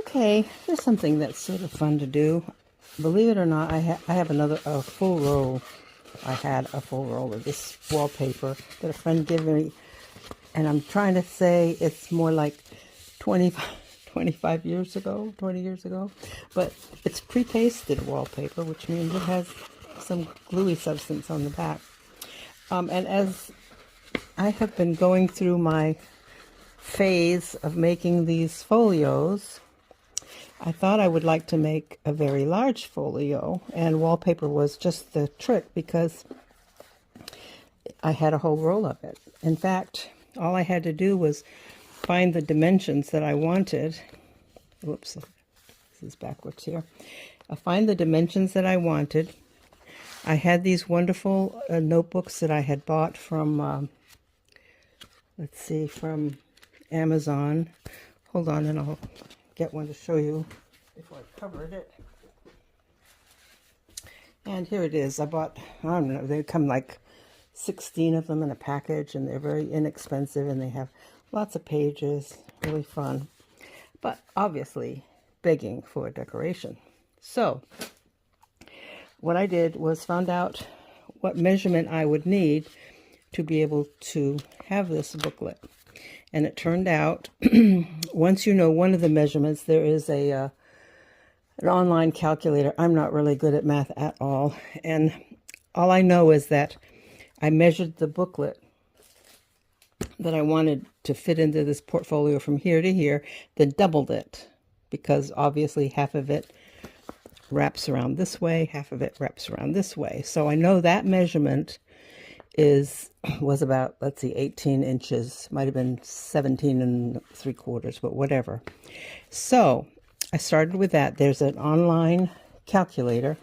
Okay, here's something that's sort of fun to do. Believe it or not, I have a full roll. I had a full roll of this wallpaper that a friend gave me, and I'm trying to say it's more like 25 years ago, 20 years ago, but it's pre-pasted wallpaper, which means it has some gluey substance on the back. And as I have been going through my phase of making these folios, I thought I would like to make a very large folio, and wallpaper was just the trick because I had a whole roll of it. In fact, all I had to do was find the dimensions that I wanted. Whoops, this is backwards here. I'll find the dimensions that I wanted. I had these wonderful notebooks that I had bought from, let's see, from Amazon. Hold on, and I'll get one to show you before I covered it. And here it is. I bought, I don't know, they come like 16 of them in a package, and they're very inexpensive, and they have lots of pages, really fun, but obviously begging for decoration. So what I did was found out what measurement I would need to be able to have this booklet. And it turned out, once you know one of the measurements, there is an online calculator. I'm not really good at math at all. And all I know is that I measured the booklet that I wanted to fit into this portfolio from here to here, then doubled it, because obviously half of it wraps around this way, half of it wraps around this way. So I know that measurement was about, let's see, 18 inches, might have been 17 3/4, but whatever. So I started with that. There's an online calculator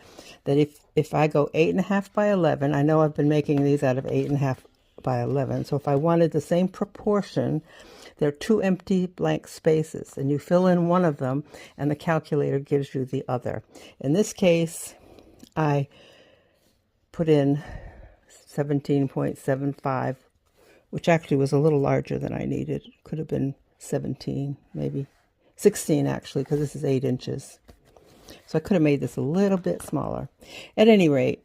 that if I go 8.5 by 11, I know I've been making these out of 8.5 by 11. So if I wanted the same proportion, there are 2 empty blank spaces, and you fill in one of them, and the calculator gives you the other. In this case, I put in 17.75, which actually was a little larger than I needed. It could have been 17, maybe 16 actually, because this is 8 inches. So I could have made this a little bit smaller. At any rate,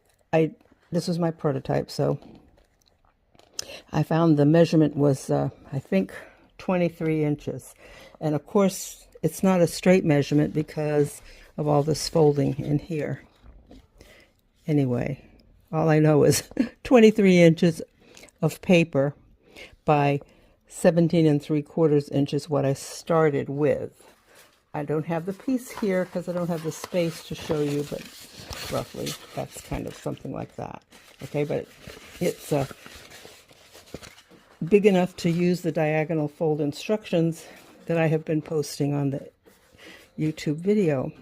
this was my prototype, so I found the measurement was, I think, 23 inches. And of course, it's not a straight measurement because of all this folding in here. Anyway, all I know is 23 inches of paper by 17 3/4 inches, what I started with. I don't have the piece here because I don't have the space to show you, but roughly that's kind of something like that. Okay, but it's big enough to use the diagonal fold instructions that I have been posting on the YouTube video.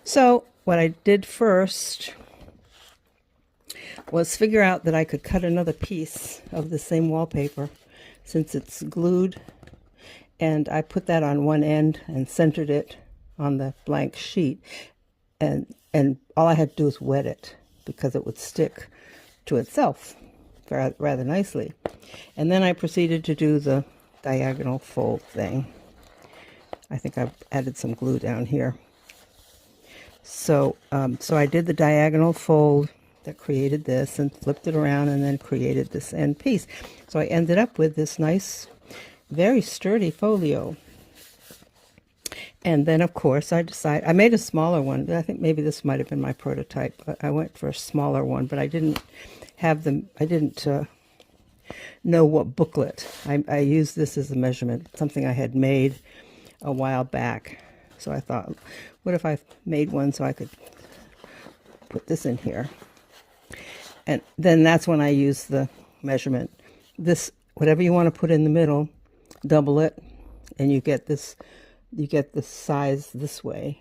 So what I did first was figure out that I could cut another piece of the same wallpaper since it's glued, and I put that on one end and centered it on the blank sheet, and all I had to do was wet it because it would stick to itself rather nicely. And then I proceeded to do the diagonal fold thing. I think I've added some glue down here. So I did the diagonal fold that created this and flipped it around and then created this end piece. So I ended up with this nice, very sturdy folio. And then of course I made a smaller one. I think maybe this might have been my prototype. I went for a smaller one, but I didn't know what booklet. I used this as a measurement, something I had made a while back. So I thought, what if I made one so I could put this in here? And then that's when I use the measurement. This, whatever you want to put in the middle, double it, and you get this size this way.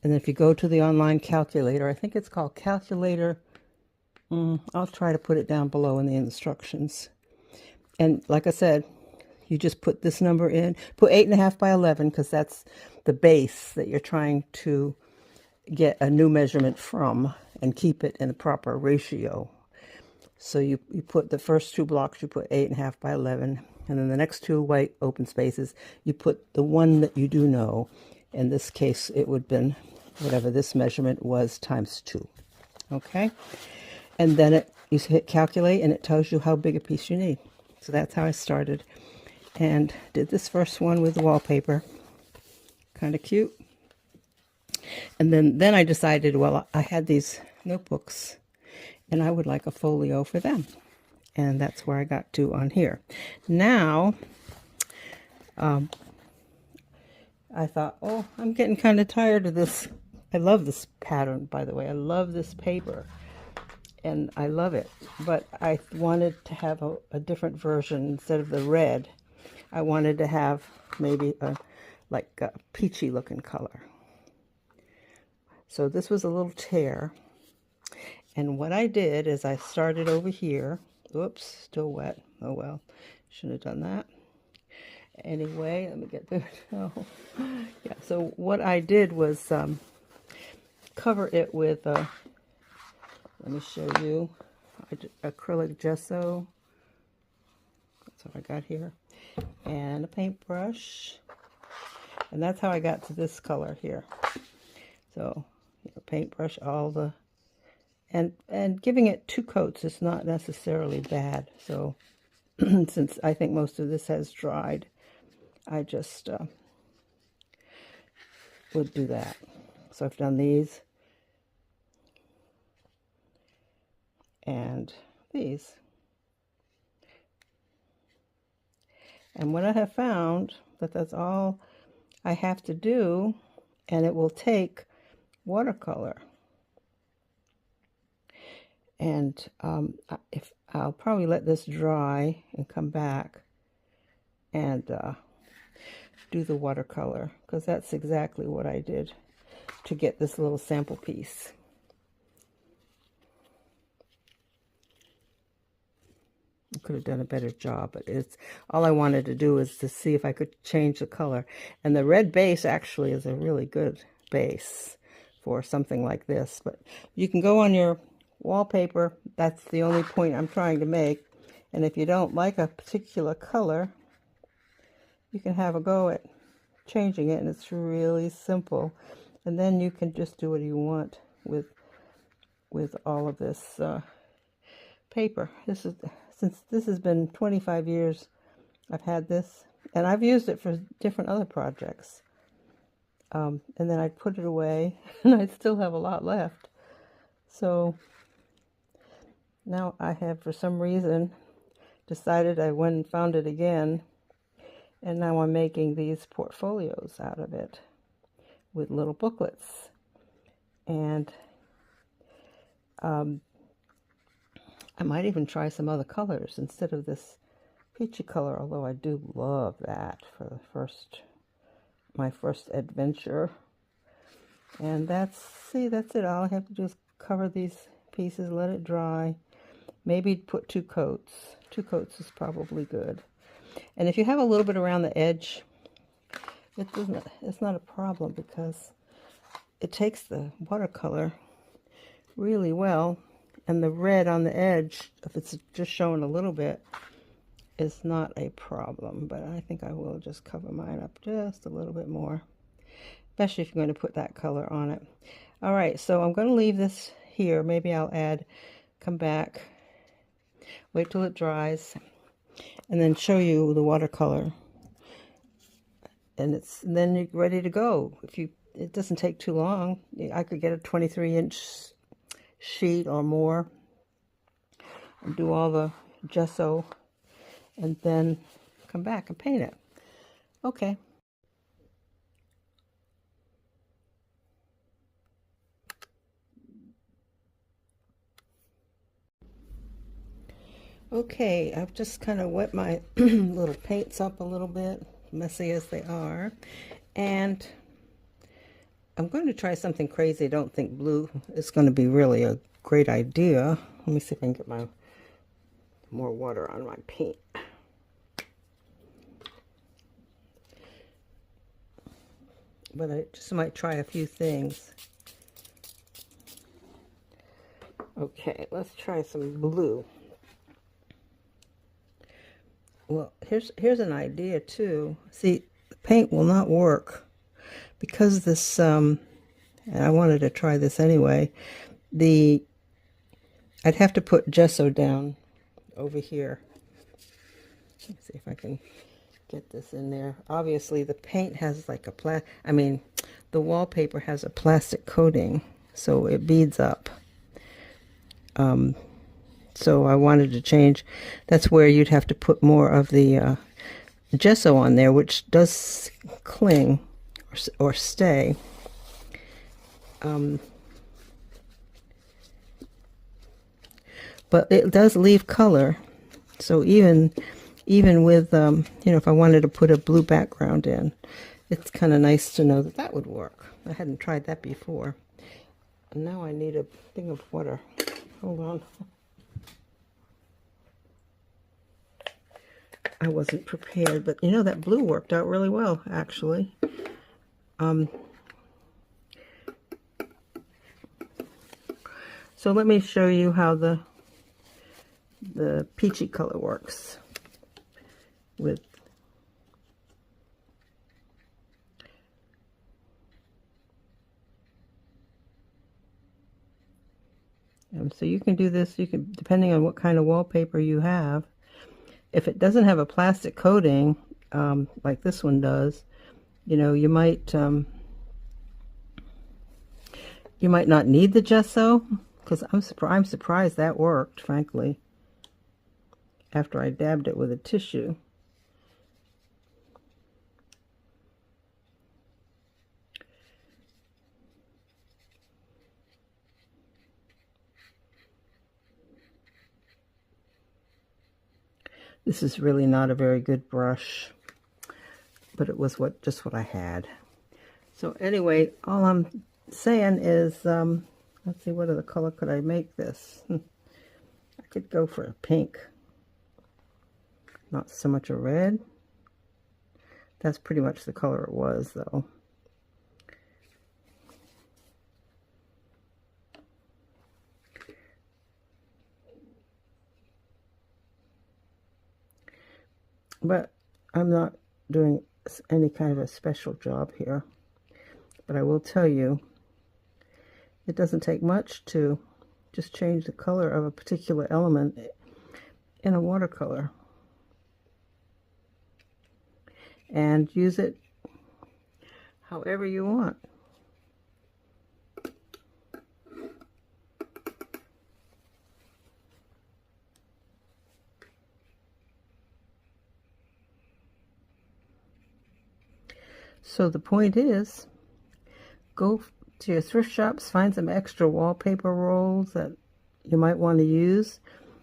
And then if you go to the online calculator, I think it's called Calculator. I'll try to put it down below in the instructions. And like I said, you just put this number in, put 8.5 by 11, because that's the base that you're trying to get a new measurement from, and keep it in the proper ratio. So you put the first 2 blocks, you put 8.5 by 11, and then the next 2 white open spaces, you put the one that you do know, In this case, it would have been whatever this measurement was times 2. Okay? And then you hit calculate, and it tells you how big a piece you need. So that's how I started. And did this first one with wallpaper. Kind of cute. And then I decided, well, I had these notebooks, and I would like a folio for them. And that's where I got to on here. Now, I thought, oh, I'm getting kind of tired of this. I love this pattern, by the way. I love this paper, and I love it. But I wanted to have a different version. Instead of the red, I wanted to have maybe like a peachy looking color. So this was a little tear. And what I did is I started over here. Oops, still wet. Oh well, shouldn't have done that. Anyway, let me get there. Oh. Yeah, so what I did was cover it with, let me show you, acrylic gesso. That's what I got here. And a paintbrush. And that's how I got to this color here. So, paintbrush all the, and giving it 2 coats is not necessarily bad. So, since I think most of this has dried, I just would do that. So I've done these and these. And what I have found, that's all I have to do, and it will take watercolor. And if I'll probably let this dry and come back and do the watercolor, because that's exactly what I did to get this little sample piece. I could have done a better job, but it's all I wanted to do is to see if I could change the color. And the red base actually is a really good base for something like this. But you can go on your wallpaper. That's the only point I'm trying to make. And if you don't like a particular color, you can have a go at changing it, and it's really simple. And then you can just do what you want with all of this paper. Since this has been 25 years I've had this, and I've used it for different other projects. And then I'd put it away, and I'd still have a lot left. So now I have, for some reason, decided I went and found it again, and now I'm making these portfolios out of it with little booklets. And I might even try some other colors instead of this peachy color, although I do love that for my first adventure. And that's it. All I have to do is cover these pieces, let it dry. Maybe put 2 coats. 2 coats is probably good. And if you have a little bit around the edge, it's not a problem, because it takes the watercolor really well, and the red on the edge, if it's just showing a little bit, is not a problem. But I think I will just cover mine up just a little bit more, especially if you're going to put that color on it. All right, so I'm going to leave this here. Maybe I'll come back, wait till it dries, and then show you the watercolor. And then you're ready to go. It doesn't take too long. I could get a 23-inch sheet or more and do all the gesso, and then come back and paint it. Okay. Okay, I've just kind of wet my little paints up a little bit, messy as they are, and I'm going to try something crazy. I don't think blue is going to be really a great idea. Let me see if I can get more water on my paint. But I just might try a few things. Okay, let's try some blue. Well, here's an idea too. See, the paint will not work because this, and I wanted to try this anyway, I'd have to put gesso down over here. Let's see if I can get this in there. Obviously, the paint has like the wallpaper has a plastic coating, so it beads up. So I wanted to change. That's where you'd have to put more of the gesso on there, which does cling or stay. But it does leave color. So even with, if I wanted to put a blue background in, it's kind of nice to know that that would work. I hadn't tried that before. And now I need a thing of water. Hold on. I wasn't prepared, but that blue worked out really well, actually. So let me show you how the peachy color works with so you can do this, depending on what kind of wallpaper you have. If it doesn't have a plastic coating, like this one does, you might not need the gesso, because I'm surprised that worked, frankly, after I dabbed it with a tissue. This is really not a very good brush, but it was just what I had. So anyway, all I'm saying is, let's see, what other color could I make this? I could go for a pink. Not so much a red. That's pretty much the color it was, though. But I'm not doing any kind of a special job here. But I will tell you, it doesn't take much to just change the color of a particular element in a watercolor. And use it however you want. So the point is, go to your thrift shops, find some extra wallpaper rolls that you might want to use.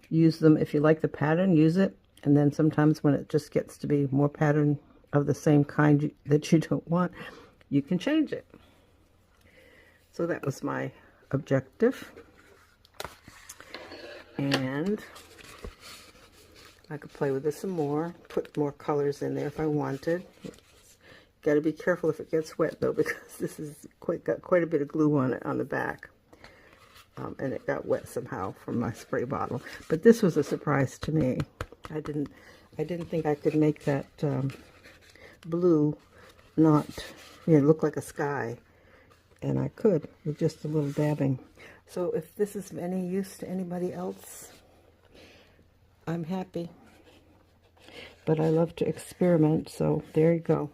Use them if you like the pattern, use it. And then sometimes when it just gets to be more pattern of the same kind that you don't want, you can change it. So that was my objective. And I could play with this some more, put more colors in there if I wanted. Got to be careful if it gets wet, though, because this has got quite a bit of glue on it on the back. And it got wet somehow from my spray bottle. But this was a surprise to me. I didn't think I could make that blue not look like a sky. And I could with just a little dabbing. So if this is of any use to anybody else, I'm happy. But I love to experiment, so there you go.